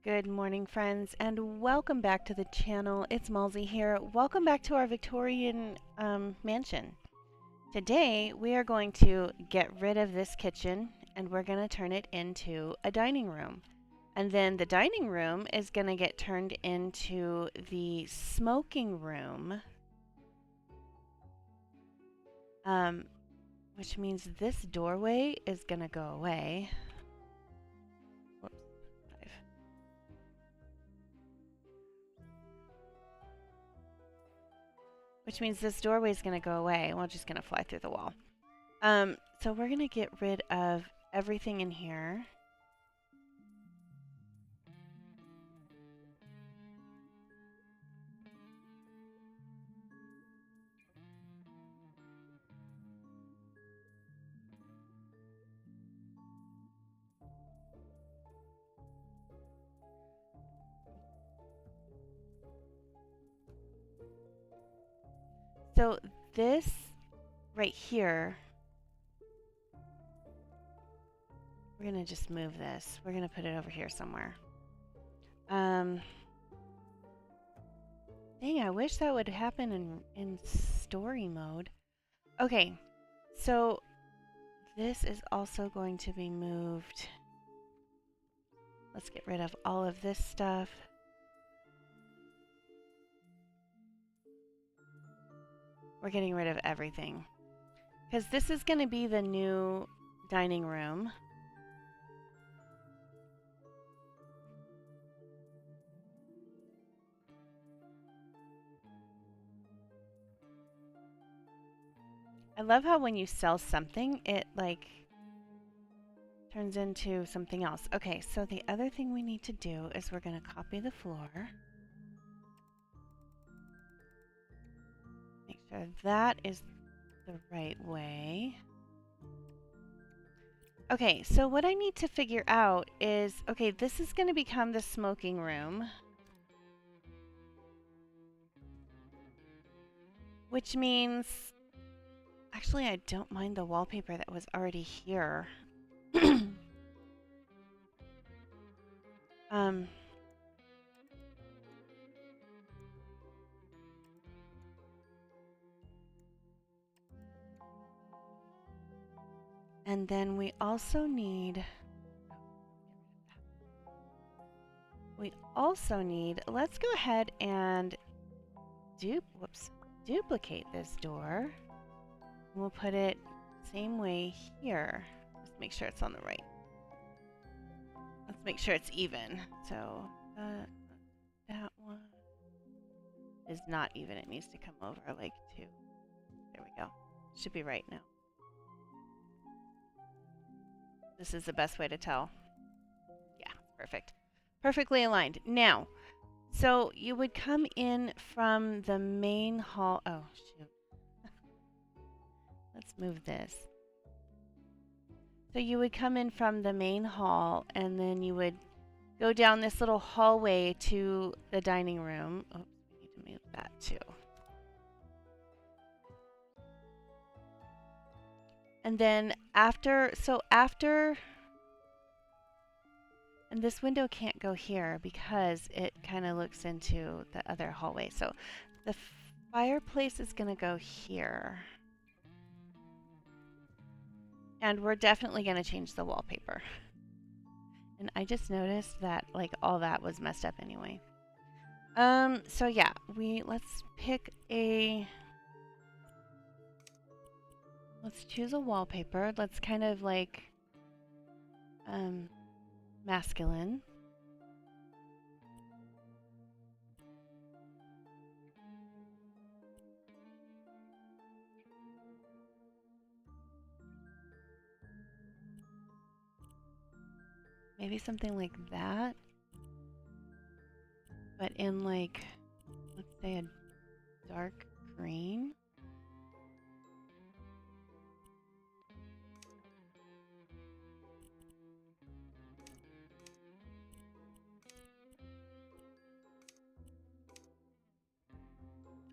Good morning, friends, and welcome back to the channel. It's Malzy here. Welcome back to our Victorian mansion. Today, we are going to get rid of this kitchen and we're going to turn it into a dining room. And then the dining room is going to get turned into the smoking room, um, which means this doorway is going to go away. Whoops, 5. Which means this doorway is going to go away. We're just going to fly through the wall. So we're going to get rid of everything in here. So this right here, we're going to just move this. We're going to put it over here somewhere. Dang, I wish that would happen in story mode. Okay, so this is also going to be moved. Let's get rid of all of this stuff. We're getting rid of everything. Because this is going to be the new dining room. I love how when you sell something, it like turns into something else. Okay, so the other thing we need to do is we're going to copy the floor. Make sure that is the right way. Okay, so what I need to figure out is, okay, this is going to become the smoking room. Which means, actually I don't mind the wallpaper that was already here. um, and then we also need, let's go ahead and duplicate this door. We'll put it same way here. Just make sure it's on the right. Let's make sure it's even. So that one is not even. It needs to come over like 2. There we go. Should be right now. This is the best way to tell. Yeah, perfect. Perfectly aligned. Now, so you would come in from the main hall. Oh, shoot. Let's move this. So you would come in from the main hall and then you would go down this little hallway to the dining room. Oops, we need to move that too. And then after, and this window can't go here because it kind of looks into the other hallway. So the fireplace is going to go here. And we're definitely going to change the wallpaper. And I just noticed that like all that was messed up anyway. So yeah, let's choose a wallpaper. Let's kind of like masculine. Maybe something like that. But in like, let's say a dark green.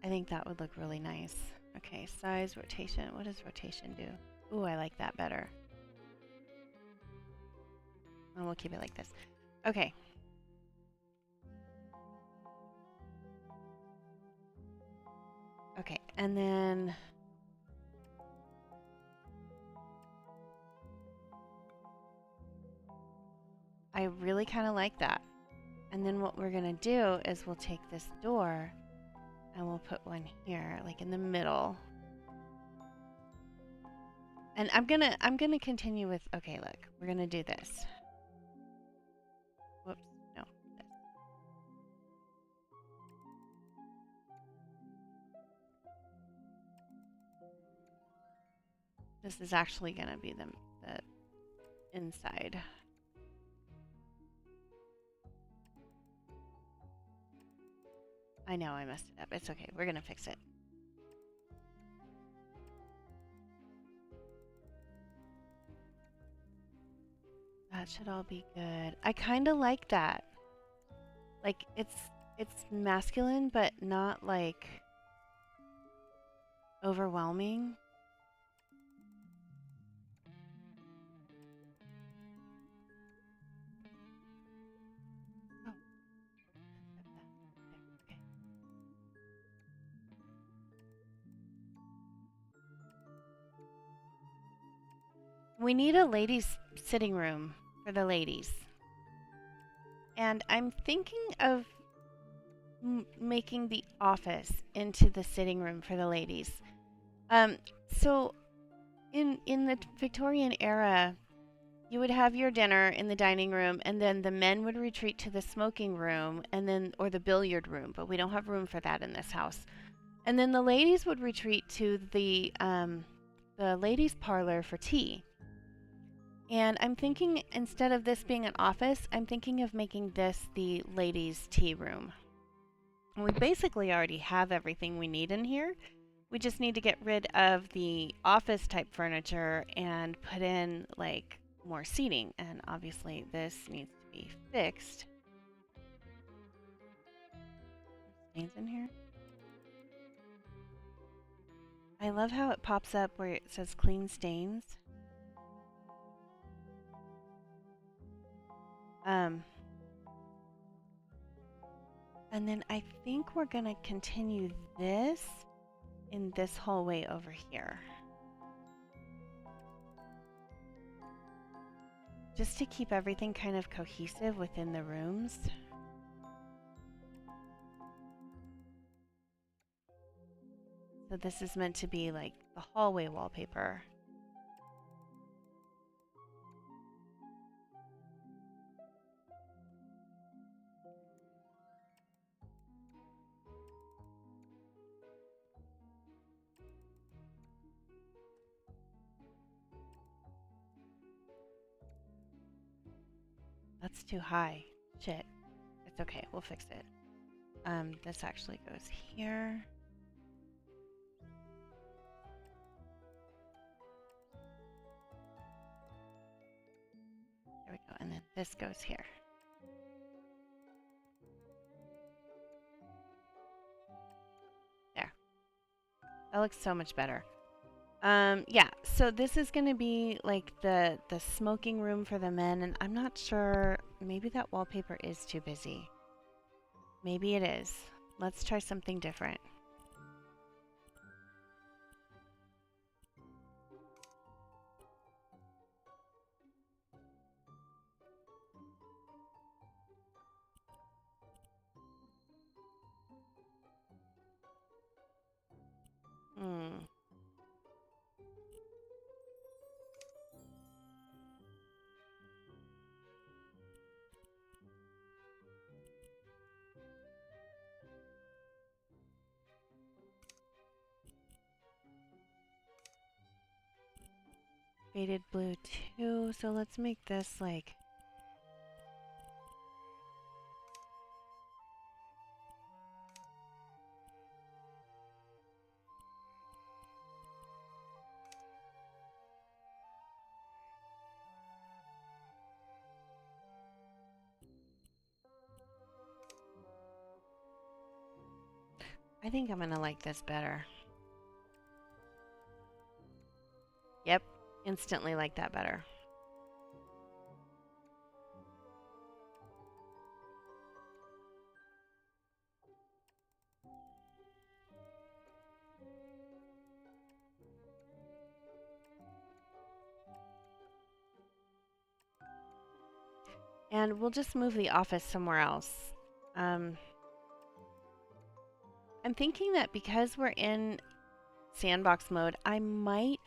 I think that would look really nice. Okay, size, rotation. What does rotation do? Ooh, I like that better. And we'll keep it like this. Okay. Okay, and then I really kind of like that. And then what we're gonna do is we'll take this door and we'll put one here, like in the middle. And I'm gonna continue with, okay, look, we're gonna do this. Whoops, no. This is actually gonna be the inside. I know I messed it up. It's okay. We're gonna fix it. That should all be good. I kind of like that. Like it's masculine, but not like overwhelming. Oh, okay. We need a ladies' sitting room for the ladies. And I'm thinking of making the office into the sitting room for the ladies. Um, so in the Victorian era, you would have your dinner in the dining room, and then the men would retreat to the smoking room, and then or the billiard room. But we don't have room for that in this house. And then the ladies would retreat to the ladies' parlor for tea. And I'm thinking instead of this being an office, I'm thinking of making this the ladies' tea room. And we basically already have everything we need in here. We just need to get rid of the office type furniture and put in like more seating. And obviously this needs to be fixed. Stains in here. I love how it pops up where it says clean stains. And then I think we're gonna continue this in this hallway over here. Just to keep everything kind of cohesive within the rooms. So this is meant to be like the hallway wallpaper. That's too high. Shit. It's okay, we'll fix it. This actually goes here. There we go, and then this goes here. There. That looks so much better. Yeah, so this is gonna be like the smoking room for the men, and I'm not sure, maybe that wallpaper is too busy. Maybe it is. Let's try something different. Hmm. Faded blue too, so let's make this like... I think I'm gonna like this better. Yep, instantly like that better. And we'll just move the office somewhere else. I'm thinking that because we're in sandbox mode, I might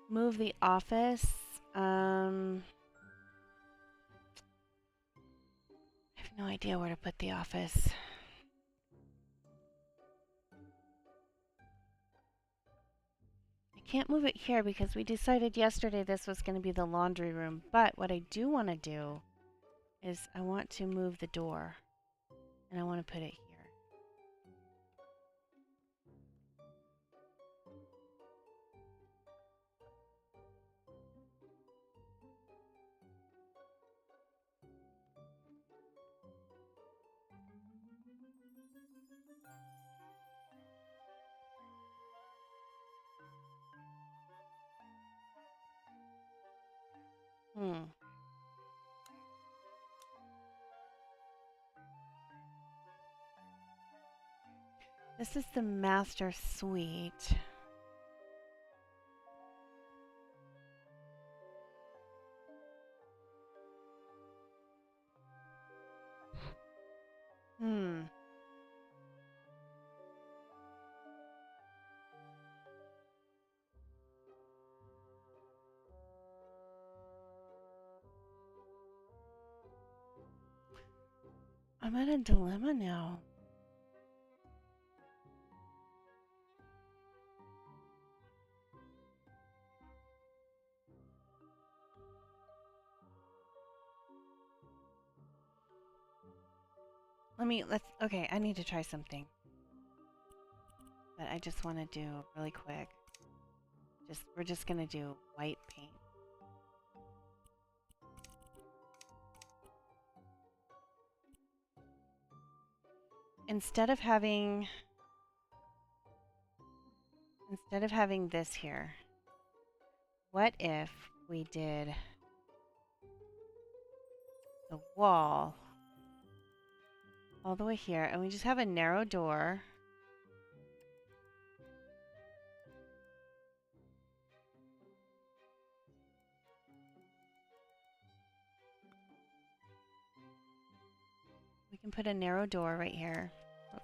move the office. I have no idea where to put the office. I can't move it here because we decided yesterday this was going to be the laundry room. But what I do want to do is I want to move the door. And I want to put it here. Hmm. This is the master suite. Hmm. I'm at a dilemma now. Okay, I need to try something. But I just want to do really quick. We're just going to do white paint. Instead of having this here, what if we did the wall all the way here and we just have a narrow door? We can put a narrow door right here. Oops.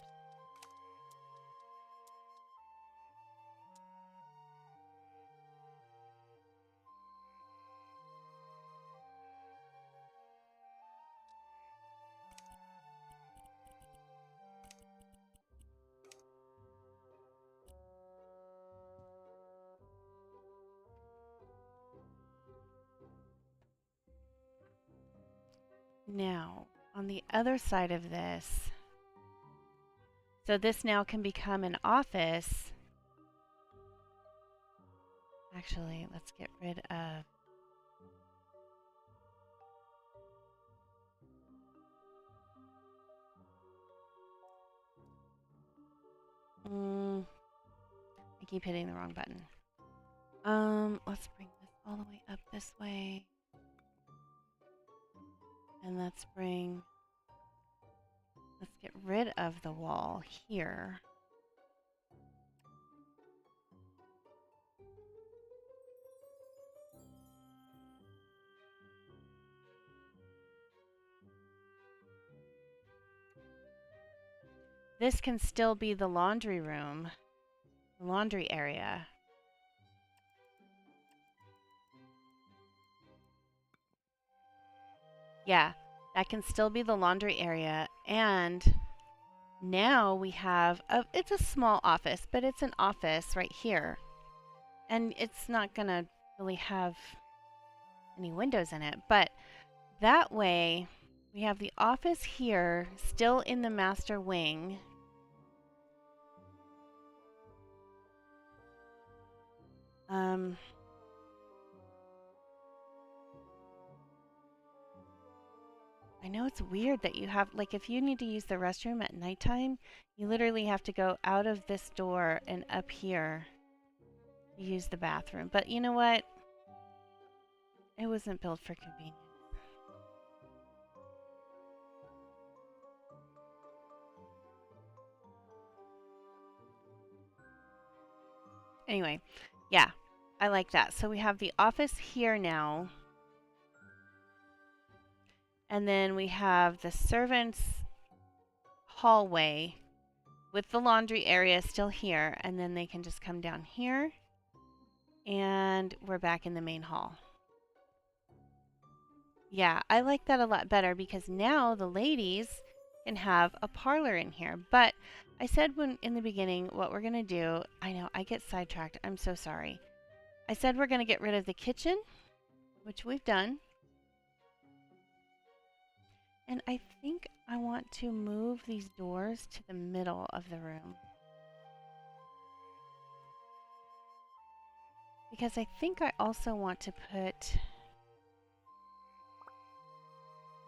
Now, on the other side of this, so this now can become an office. Actually, let's get rid of... I keep hitting the wrong button. Let's bring this all the way up this way. And let's get rid of the wall here. This can still be the laundry room, the laundry area. Yeah, that can still be the laundry area. And now we have, it's a small office, but it's an office right here. And it's not going to really have any windows in it. But that way, we have the office here, still in the master wing. I know it's weird that you have, like, if you need to use the restroom at nighttime, you literally have to go out of this door and up here to use the bathroom. But you know what? It wasn't built for convenience. Anyway, yeah, I like that. So we have the office here now. And then we have the servants' hallway with the laundry area still here. And then they can just come down here. And we're back in the main hall. Yeah, I like that a lot better because now the ladies can have a parlor in here. But I said when in the beginning what we're going to do, I know I get sidetracked. I'm so sorry. I said we're going to get rid of the kitchen, which we've done. And I think I want to move these doors to the middle of the room. Because I think I also want to put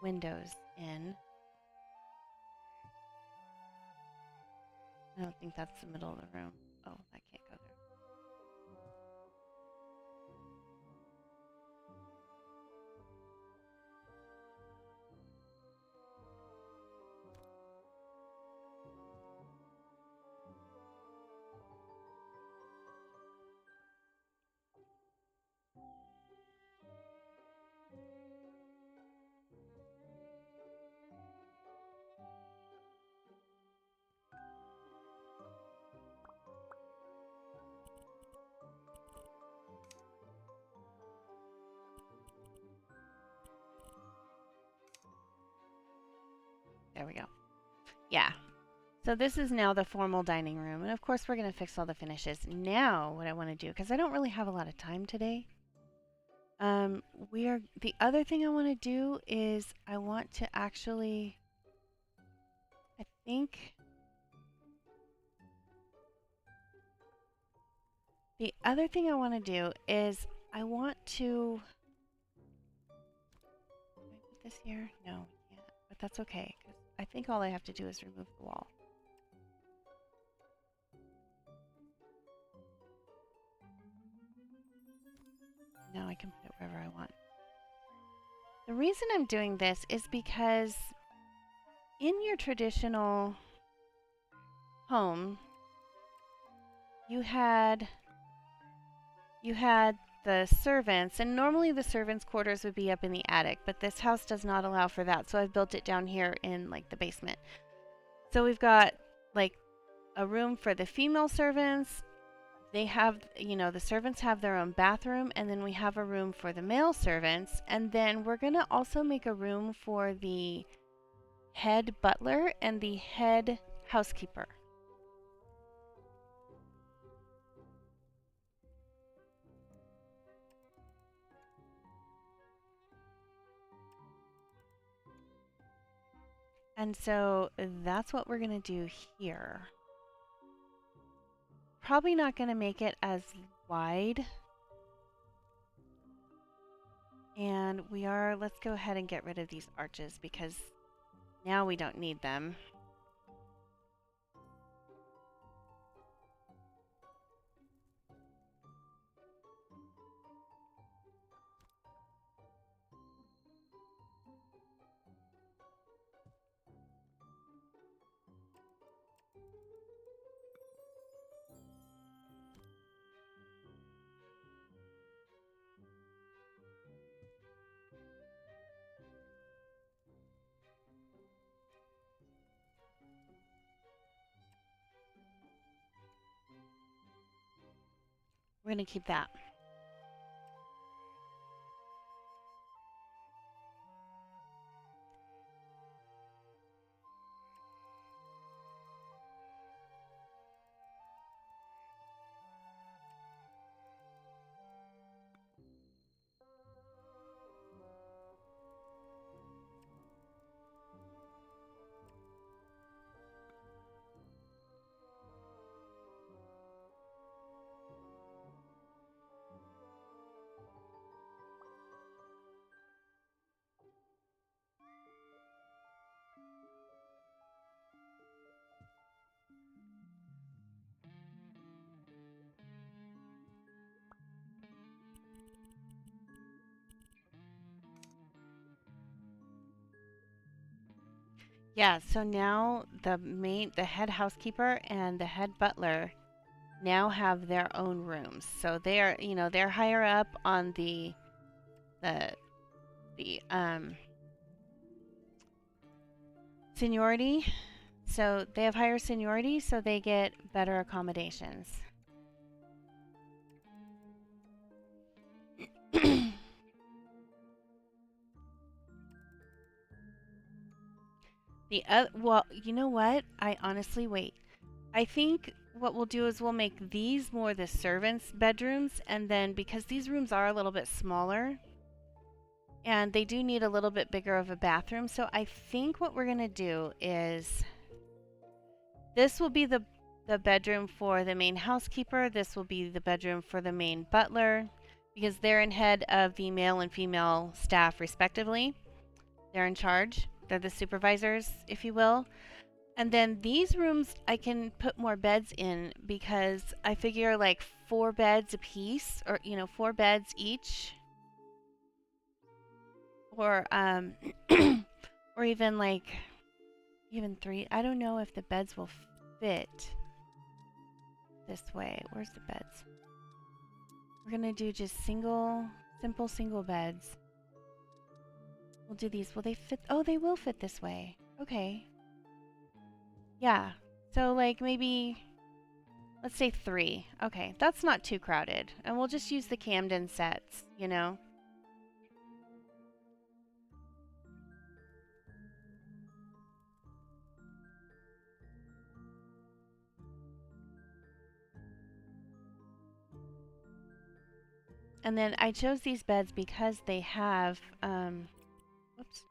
windows in. I don't think that's the middle of the room. Oh, that can't go there. There we go. Yeah. So this is now the formal dining room. And of course, we're going to fix all the finishes. Now, what I want to do, because I don't really have a lot of time today, the other thing I want to do is I want to actually, I think, the other thing I want to do is I want to, can I put this here? No, we can't, but that's okay, because I think all I have to do is remove the wall. Now I can put it wherever I want. The reason I'm doing this is because in your traditional home, you had the servants, and normally the servants' quarters would be up in the attic, but this house does not allow for that, so I've built it down here in like the basement. So we've got like a room for the female servants. They have, the servants have their own bathroom, and then we have a room for the male servants, and then we're going to also make a room for the head butler and the head housekeeper. And so that's what we're going to do here. Probably not going to make it as wide. And let's go ahead and get rid of these arches because now we don't need them. We're going to keep that. Yeah, so now the head housekeeper and the head butler now have their own rooms. So they're higher up on the seniority. So they have higher seniority, so they get better accommodations. Well, you know what? I honestly wait. I think what we'll do is we'll make these more the servants' bedrooms, and then because these rooms are a little bit smaller and they do need a little bit bigger of a bathroom, so I think what we're gonna do is this will be the bedroom for the main housekeeper. This will be the bedroom for the main butler because they're in head of the male and female staff respectively. They're in charge. They're the supervisors, if you will. And then these rooms I can put more beds in because I figure like 4 beds a piece, or 4 beds each, or or even 3. I don't know if the beds will fit this way. Where's the beds? We're gonna do just simple single beds. We'll do these. Will they fit? Oh, they will fit this way. Okay. Yeah. So like maybe, let's say 3. Okay, that's not too crowded. And we'll just use the Camden sets, And then I chose these beds because they have, whoops.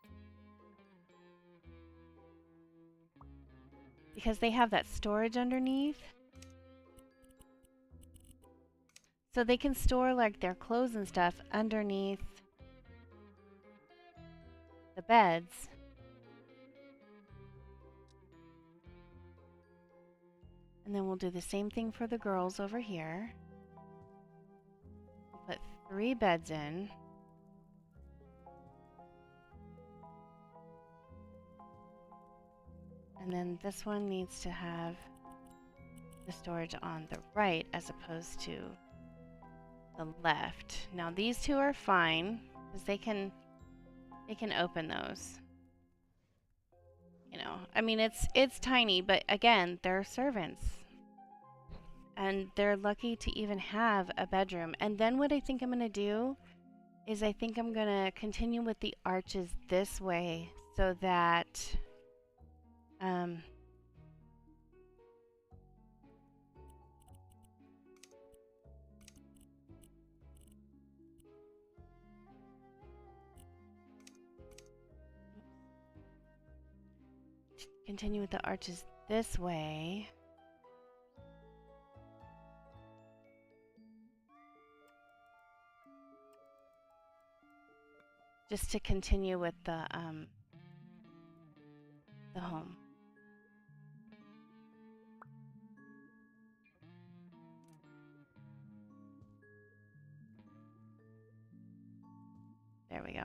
Because they have that storage underneath. So they can store like their clothes and stuff underneath the beds. And then we'll do the same thing for the girls over here. We'll put 3 beds in. And then this one needs to have the storage on the right as opposed to the left. Now these 2 are fine because they can open those. I mean it's tiny, but again, they're servants. And they're lucky to even have a bedroom. And then what I think I'm going to do is I think I'm going to continue with the arches this way so that continue with the arches this way. Just to continue with the home. There we go.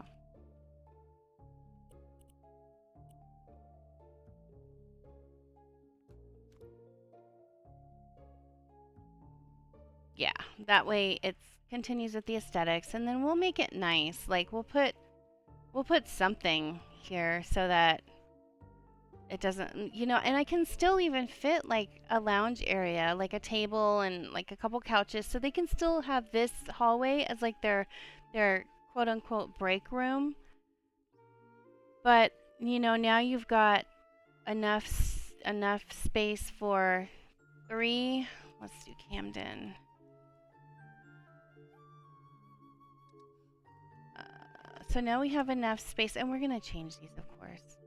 Yeah, that way it continues with the aesthetics, and then we'll make it nice. Like we'll put something here so that it doesn't, and I can still even fit like a lounge area, like a table and like a couple couches, so they can still have this hallway as like their quote unquote break room. But now you've got enough space for 3. Let's do Camden. So now we have enough space, and we're gonna change these, of course.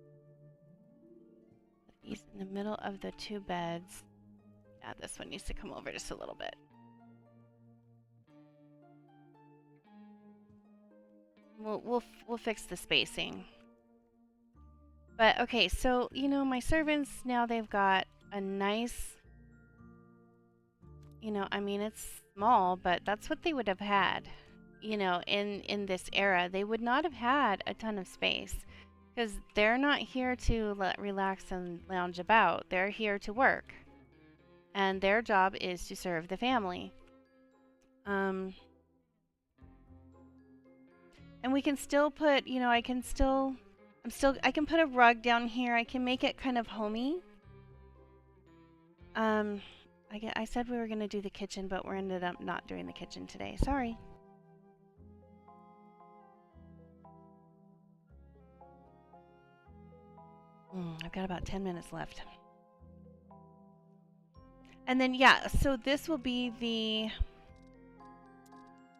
Put these in the middle of the 2 beds. Yeah, this one needs to come over just a little bit. We'll fix the spacing. But okay, so my servants now, they've got a nice, I mean it's small, but that's what they would have had, in this era. They would not have had a ton of space because they're not here to relax and lounge about. They're here to work, and their job is to serve the family. And we can still put, I can still I can put a rug down here. I can make it kind of homey. I said we were going to do the kitchen, but we ended up not doing the kitchen today. Sorry. I've got about 10 minutes left. And then, yeah, so this will be the...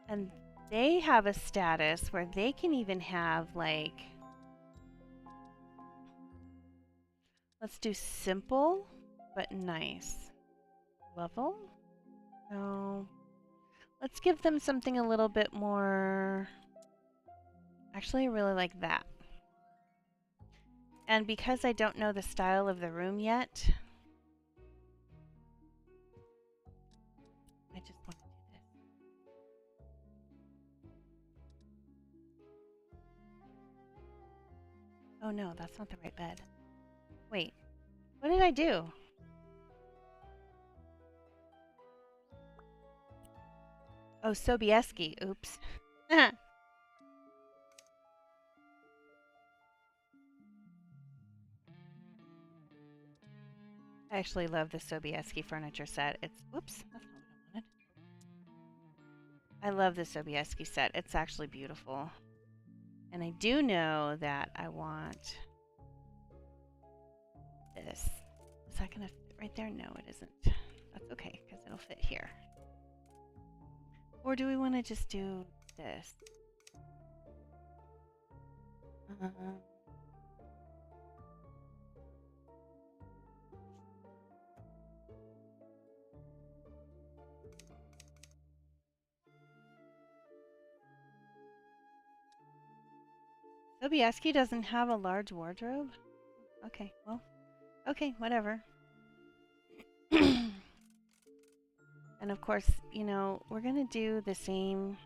And they have a status where they can even have, like... Let's do simple, but nice. Level? No. Let's give them something a little bit more... Actually, I really like that. And because I don't know the style of the room yet, I just want to do this. Oh no, that's not the right bed. Wait, what did I do? Oh, Sobieski. Oops. I actually love the Sobieski furniture set. Whoops, that's not what I wanted. I love the Sobieski set. It's actually beautiful. And I do know that I want this. Is that going to fit right there? No, it isn't. That's okay, because it'll fit here. Or do we want to just do this? Sobieski doesn't have a large wardrobe? Okay, well, okay, whatever. And of course, you know, we're going to do the same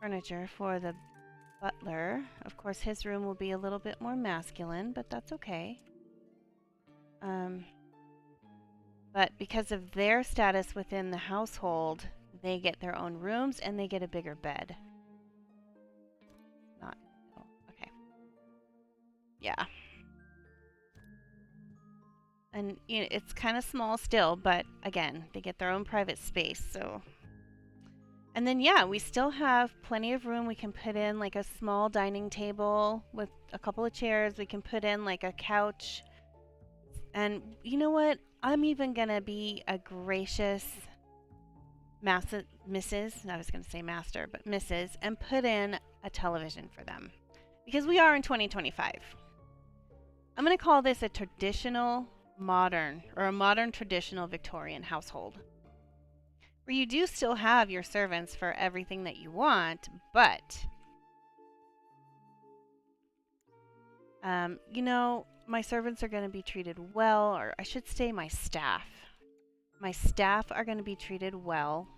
furniture for the butler. Of course, his room will be a little bit more masculine, but that's okay. But because of their status within the household, they get their own rooms and they get a bigger bed. Not, okay. Yeah. And you know, it's kind of small still, but again, they get their own private space, so. And then, yeah, we still have plenty of room. We can put in like a small dining table with a couple of chairs. We can put in like a couch. And you know what? I'm even going to be a gracious Mrs. I was going to say master, but Mrs. and put in a television for them. Because we are in 2025. I'm going to call this a traditional modern, or a modern traditional Victorian household. Where you do still have your servants for everything that you want, but you know, my servants are going to be treated well, or I should say my staff. My staff are going to be treated well.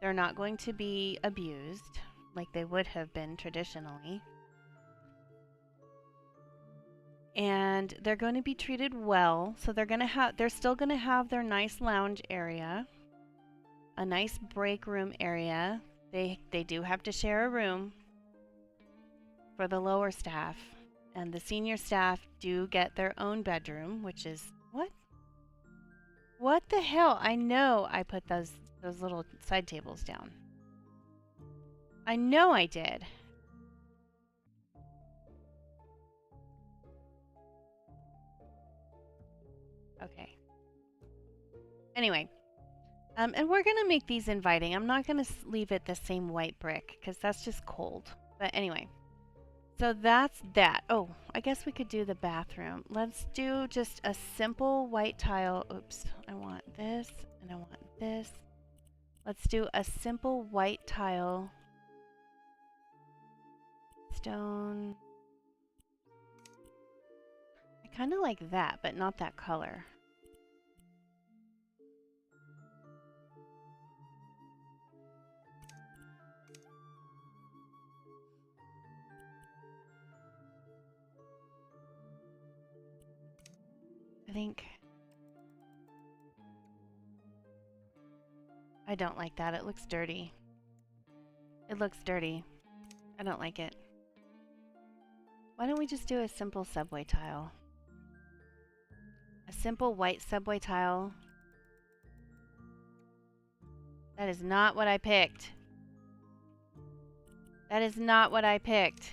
They're not going to be abused like they would have been traditionally. And they're going to be treated well, so they're still going to have their nice lounge area, a nice break room area. They do have to share a room for the lower staff, and the senior staff do get their own bedroom, which is what the hell? I know I put those little side tables down. I know I did. Okay. Anyway, and we're gonna make these inviting. I'm not gonna leave it the same white brick because that's just cold. But anyway, so that's that. Oh, I guess we could do the bathroom. Let's do just a simple white tile. Oops, I want this and I want this. Let's do a simple white tile. Stone. I kind of like that, but not that color. I think I don't like that. It looks dirty. It looks dirty. I don't like it. Why don't we just do a simple subway tile? A simple white subway tile. That is not what I picked. That is not what I picked.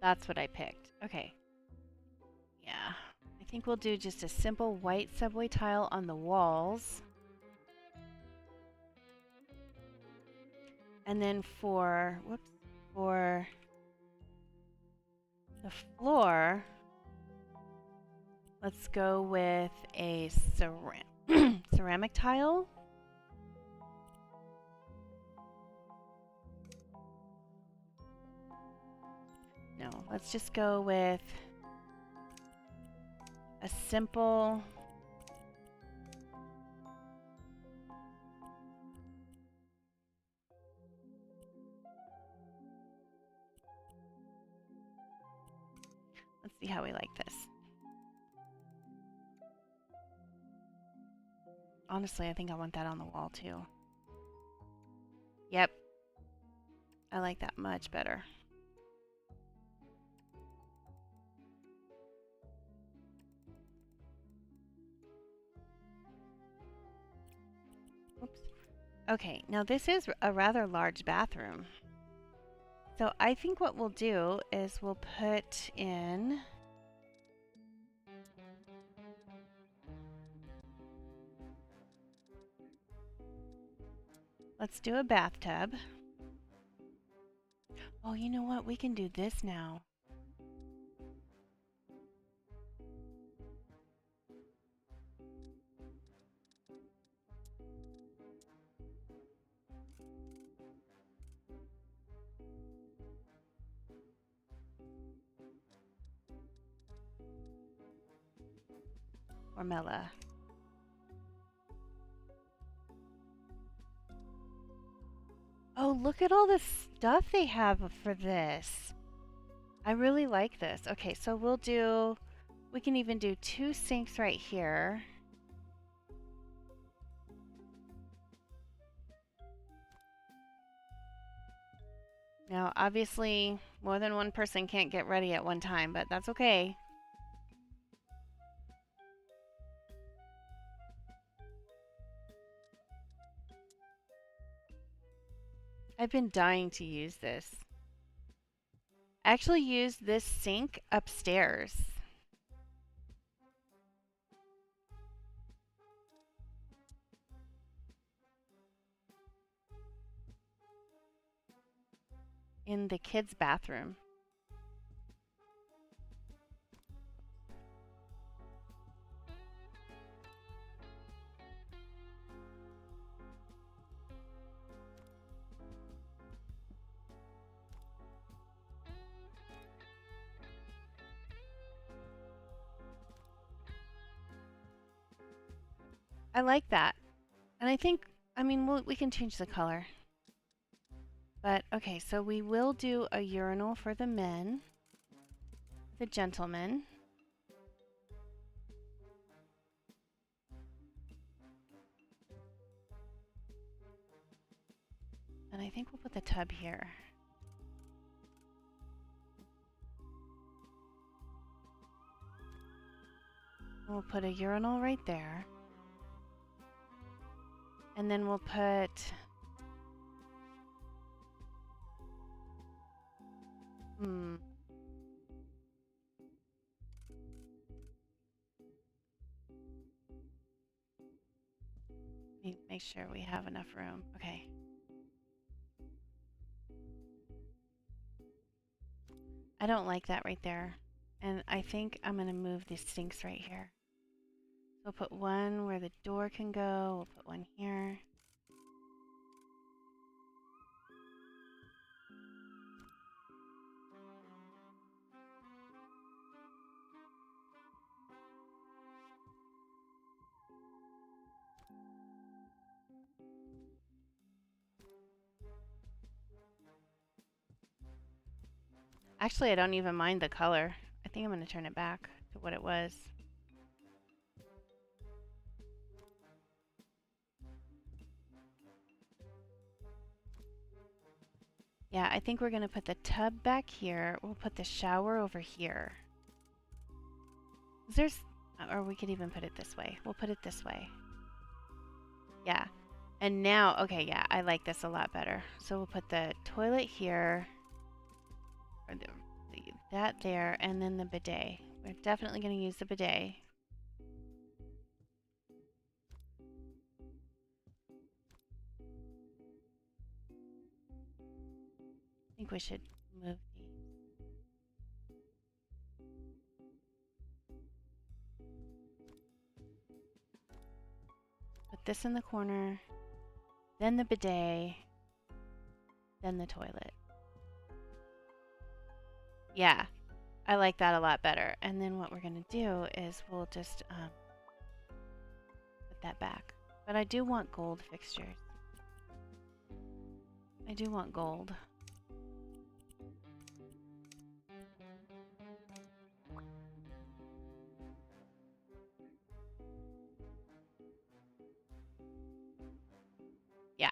That's what I picked. Okay. Yeah. I think we'll do just a simple white subway tile on the walls. And then for the floor, let's go with a ceramic tile. No, let's just go with a simple let's see how we like this. Honestly, I think I want that on the wall too. Yep. I like that much better. Oops. Okay, now this is a rather large bathroom. So I think what we'll do is we'll put in let's do a bathtub. Oh, you know what? We can do this now. Ormella. Oh, look at all the stuff they have for this. I really like this. Okay, so we can even do 2 sinks right here. Now, obviously, more than one person can't get ready at one time, but that's okay. I've been dying to use this. I actually used this sink upstairs. In the kids' bathroom. I like that. And I think, I mean, we can change the color. But, okay, so we will do a urinal for the men, the gentlemen. And I think we'll put the tub here. We'll put a urinal right there. And then we'll put make sure we have enough room. Okay. I don't like that right there. And I think I'm going to move these sinks right here. We'll put one where the door can go. We'll put one here. Actually, I don't even mind the color. I think I'm going to turn it back to what it was. Yeah, I think we're going to put the tub back here. We'll put the shower over here. Or we could even put it this way. We'll put it this way. Yeah. And now, okay, yeah, I like this a lot better. So we'll put the toilet here, or that there, and then the bidet. We're definitely going to use the bidet. I think we should move these. Put this in the corner, then the bidet, then the toilet. Yeah, I like that a lot better. And then what we're going to do is we'll just put that back. But I do want gold fixtures. I do want gold. Yeah.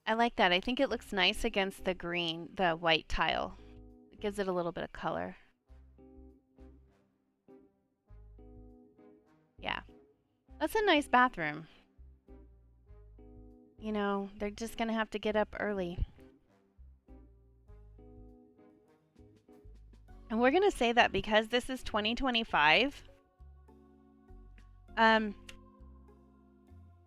I like that. I think it looks nice against the green, the white tile. It gives it a little bit of color. Yeah. That's a nice bathroom. You know, they're just going to have to get up early. And we're going to say that because this is 2025.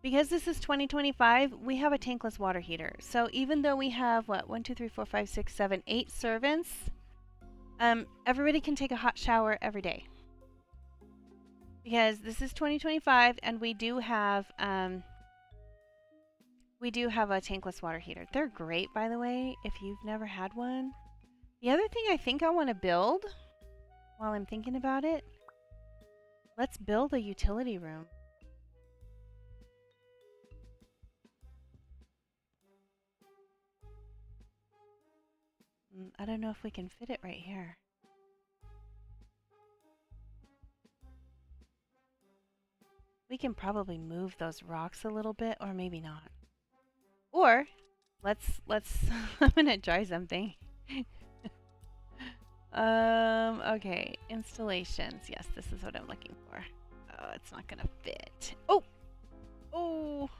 Because this is 2025, we have a tankless water heater. So even though we have, what, 1, 2, 3, 4, 5, 6, 7, 8 servants, everybody can take a hot shower every day. Because this is 2025 and we do have a tankless water heater. They're great, by the way, if you've never had one. The other thing I think I want to build, while I'm thinking about it, let's build a utility room. I don't know if we can fit it right here. We can probably move those rocks a little bit, or maybe not. Or let's I'm gonna try something. Okay, installations. Yes, this is what I'm looking for. Oh, it's not gonna fit. Oh! Oh!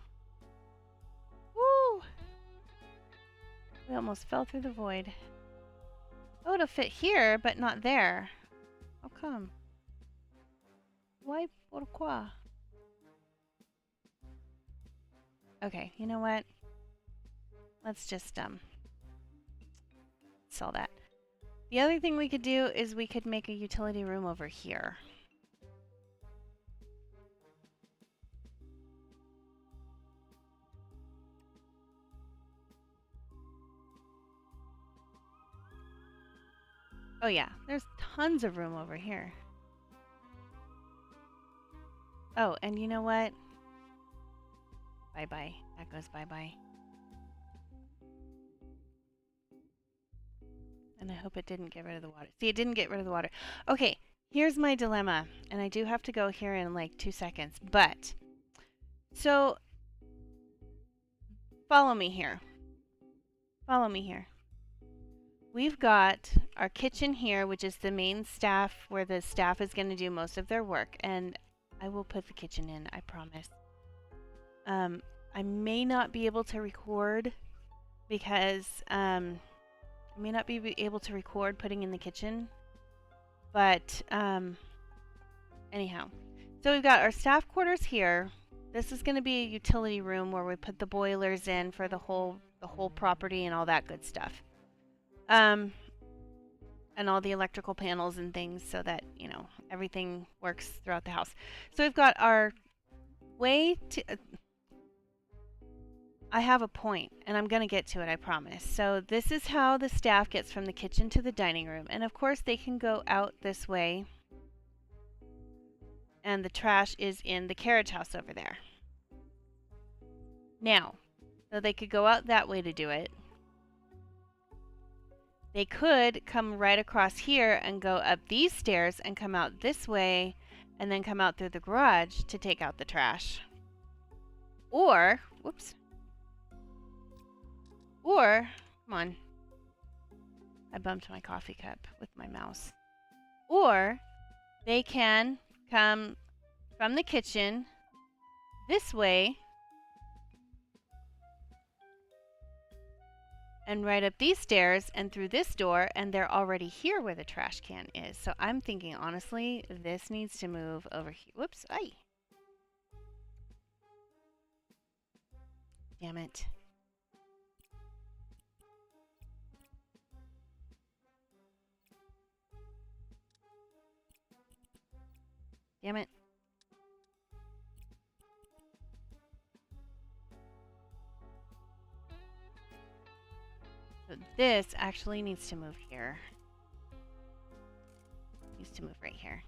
Woo! We almost fell through the void. Oh, it'll fit here, but not there. How come? Why? Pourquoi? Okay, you know what? Let's just sell that. The other thing we could do is we could make a utility room over here. Oh yeah, there's tons of room over here. Oh, and you know what? Bye-bye. That goes bye-bye. And I hope it didn't get rid of the water. See, it didn't get rid of the water. Okay, here's my dilemma. And I do have to go here in like 2 seconds. But, so, follow me here. Follow me here. We've got our kitchen here, which is the main staff, where the staff is going to do most of their work. And I will put the kitchen in, I promise. I may not be able to record because I may not be able to record putting in the kitchen. But anyhow, so we've got our staff quarters here. This is going to be a utility room where we put the boilers in for the whole property and all that good stuff. And all the electrical panels and things so that, you know, everything works throughout the house. So we've got our way to... I have a point, and I'm going to get to it, I promise. So this is how the staff gets from the kitchen to the dining room. And of course, they can go out this way. And the trash is in the carriage house over there. Now, so they could go out that way to do it. They could come right across here and go up these stairs and come out this way and then come out through the garage to take out the trash. Or, whoops. Or Come on. I bumped my coffee cup with my mouse. Or they can come from the kitchen this way and right up these stairs and through this door, and they're already here where the trash can is. So I'm thinking, honestly, this needs to move over here. Whoops, ay. Damn it. Damn it. So this actually needs to move here. Needs to move right here.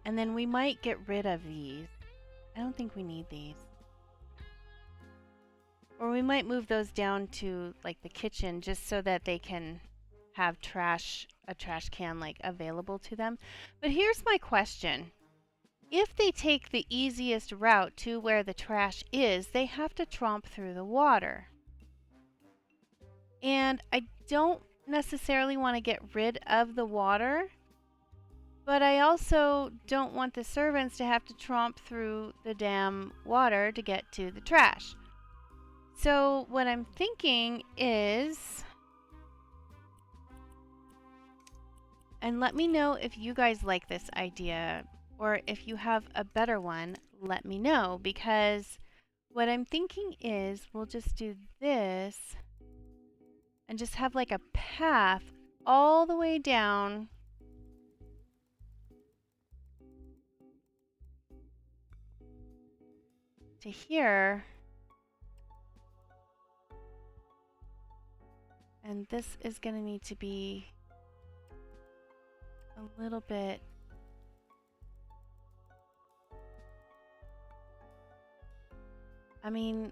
And then we might get rid of these. I don't think we need these. Or we might move those down to like the kitchen just so that they can have a trash can like available to them. But here's my question. If they take the easiest route to where the trash is, they have to tromp through the water. And I don't necessarily want to get rid of the water, but I also don't want the servants to have to tromp through the damn water to get to the trash. So what I'm thinking is, and let me know if you guys like this idea, or if you have a better one, let me know, because what I'm thinking is we'll just do this and just have like a path all the way down to here. And this is going to need to be a little bit. I mean,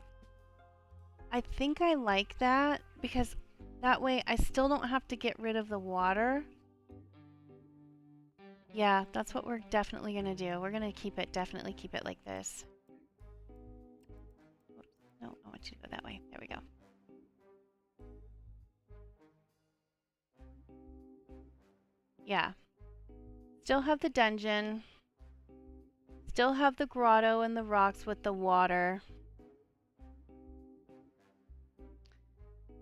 I think I like that because that way I still don't have to get rid of the water. Yeah, that's what we're definitely going to do. We're going to definitely keep it like this. Whoops. No, I want you to go that way. There we go. Yeah. Still have the dungeon. Still have the grotto and the rocks with the water.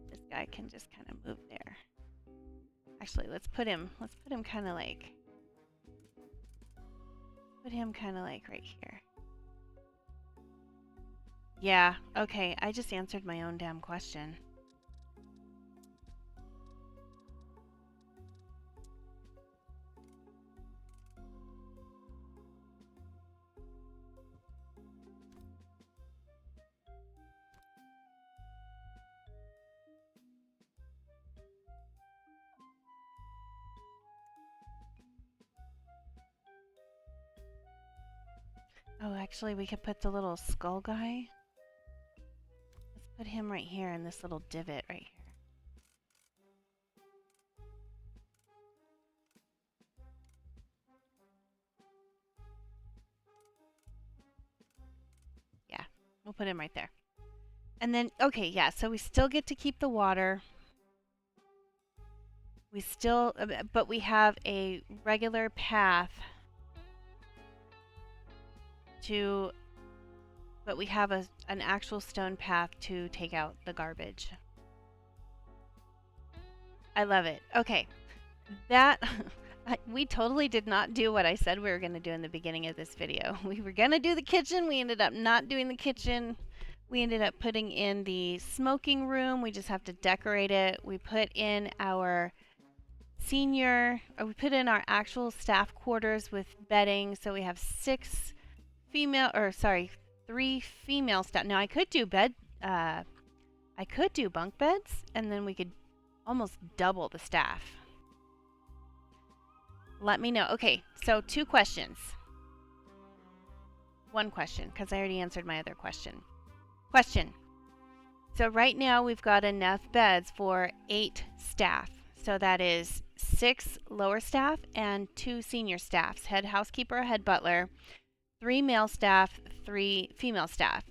This guy can just kind of move there. Actually, let's put him kind of like right here. Yeah, okay, I just answered my own damn question. Oh, actually, we could put the little skull guy. Let's put him right here in this little divot right here. Yeah, we'll put him right there. And then, okay, yeah, so we still get to keep the water. We still, but we have a regular path to, but we have an actual stone path to take out the garbage. I love it. Okay, that, we totally did not do what I said we were going to do in the beginning of this video. We were going to do the kitchen. We ended up not doing the kitchen. We ended up putting in the smoking room. We just have to decorate it. We put in our we put in our actual staff quarters with bedding. So we have 3 female staff. Now I could do bunk beds, and then we could almost double the staff. Let me know. Okay, so 2 questions. 1 question, because I already answered my other question. So right now we've got enough beds for 8 staff. So that is 6 lower staff and 2 senior staffs, head housekeeper, head butler, 3 male staff, 3 female staff.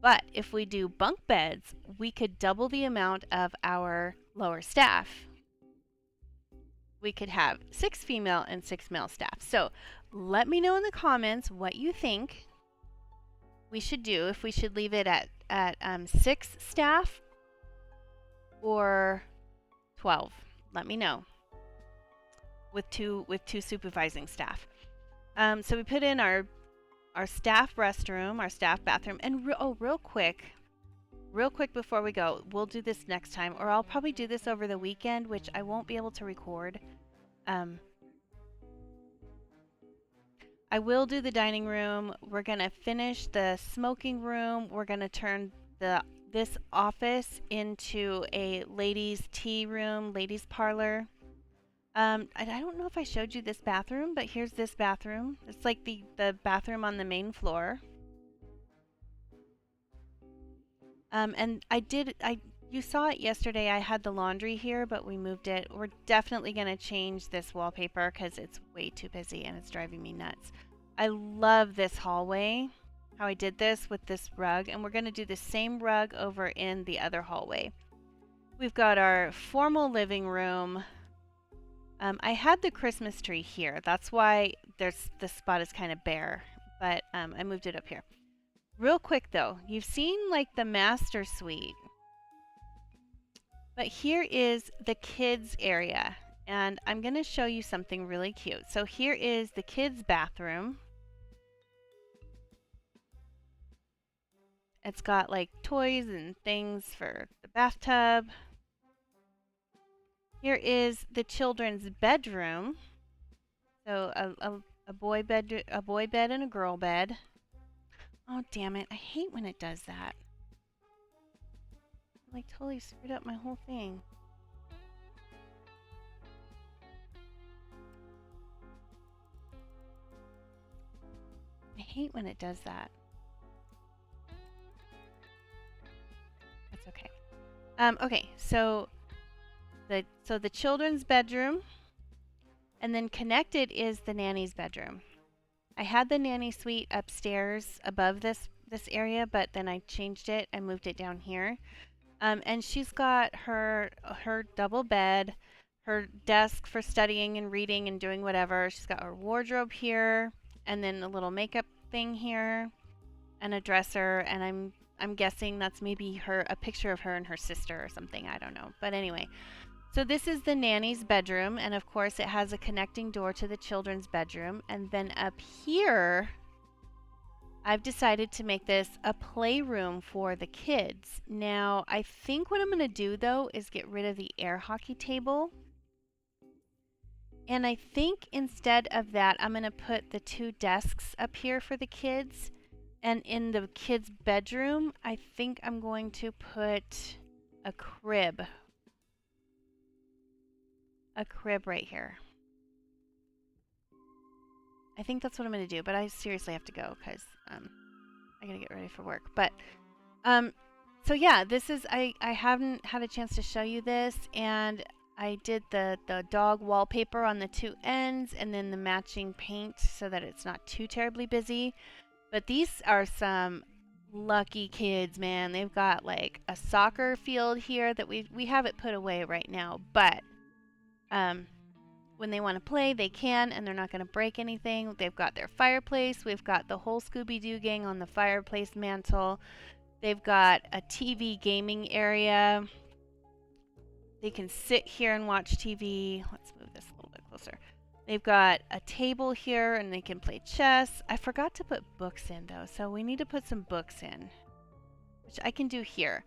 But if we do bunk beds, we could double the amount of our lower staff. We could have 6 female and 6 male staff. So let me know in the comments what you think we should do, if we should leave it at 6 staff or 12. Let me know, with two supervising staff. So we put in our staff restroom, our staff bathroom, and real quick before we go, we'll do this next time, or I'll probably do this over the weekend, which I won't be able to record. I will do the dining room. We're gonna finish the smoking room. We're gonna turn this office into a ladies' tea room, ladies' parlor. I don't know if I showed you this bathroom, but here's this bathroom. It's like the bathroom on the main floor. And you saw it yesterday. I had the laundry here, but we moved it. We're definitely going to change this wallpaper because it's way too busy and it's driving me nuts. I love this hallway, how I did this with this rug, and we're going to do the same rug over in the other hallway. We've got our formal living room. I had the Christmas tree here. That's why this spot is kind of bare, but I moved it up here. Real quick though, you've seen like the master suite, but here is the kids area, and I'm going to show you something really cute. So here is the kids bathroom. It's got like toys and things for the bathtub. Here is the children's bedroom. So a boy bed and a girl bed. Oh damn it, I hate when it does that. I like totally screwed up my whole thing. I hate when it does that. That's okay. Okay, so the children's bedroom, and then connected is the nanny's bedroom. I had the nanny suite upstairs above this area, but then I changed it and moved it down here. And she's got her double bed, her desk for studying and reading and doing whatever. She's got her wardrobe here, and then a little makeup thing here, and a dresser. And I'm guessing that's maybe a picture of her and her sister or something. I don't know. But anyway, so this is the nanny's bedroom, and of course it has a connecting door to the children's bedroom. And then up here, I've decided to make this a playroom for the kids. Now, I think what I'm going to do though is get rid of the air hockey table. And I think instead of that, I'm going to put the 2 desks up here for the kids. And in the kids' bedroom, I think I'm going to put a crib. A crib right here. I think that's what I'm going to do, but I seriously have to go because I got to get ready for work. But so yeah, this is I haven't had a chance to show you this, and I did the dog wallpaper on the 2 ends and then the matching paint so that it's not too terribly busy. But these are some lucky kids, man. They've got like a soccer field here that we have it put away right now, but when they want to play, they can, and they're not going to break anything. They've got their fireplace. We've got the whole Scooby-Doo gang on the fireplace mantle. They've got a TV gaming area. They can sit here and watch TV. Let's move this a little bit closer. They've got a table here, and they can play chess. I forgot to put books in, though, so we need to put some books in, which I can do here.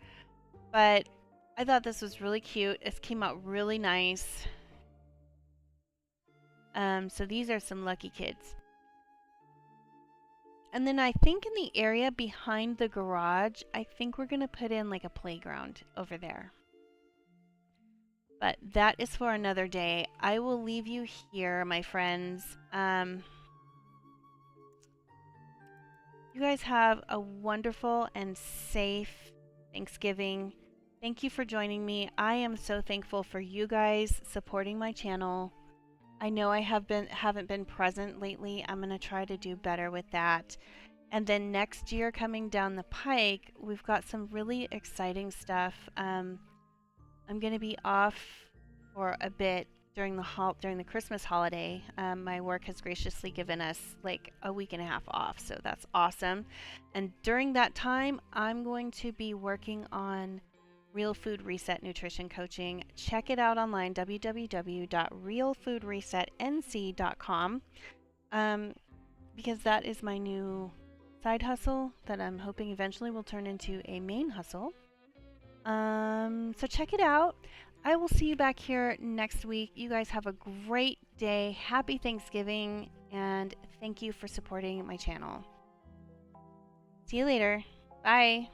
But I thought this was really cute. It came out really nice. So these are some lucky kids. And then I think in the area behind the garage, I think we're going to put in like a playground over there. But that is for another day. I will leave you here, my friends. You guys have a wonderful and safe Thanksgiving. Thank you for joining me. I am so thankful for you guys supporting my channel. I know I haven't been present lately. I'm going to try to do better with that. And then next year coming down the pike, we've got some really exciting stuff. I'm going to be off for a bit during the Christmas holiday. My work has graciously given us like a week and a half off, so that's awesome. And during that time, I'm going to be working on Real Food Reset Nutrition Coaching. Check it out online, www.realfoodresetnc.com, because that is my new side hustle that I'm hoping eventually will turn into a main hustle. So check it out. I will see you back here next week. You guys have a great day. Happy Thanksgiving, and thank you for supporting my channel. See you later. Bye.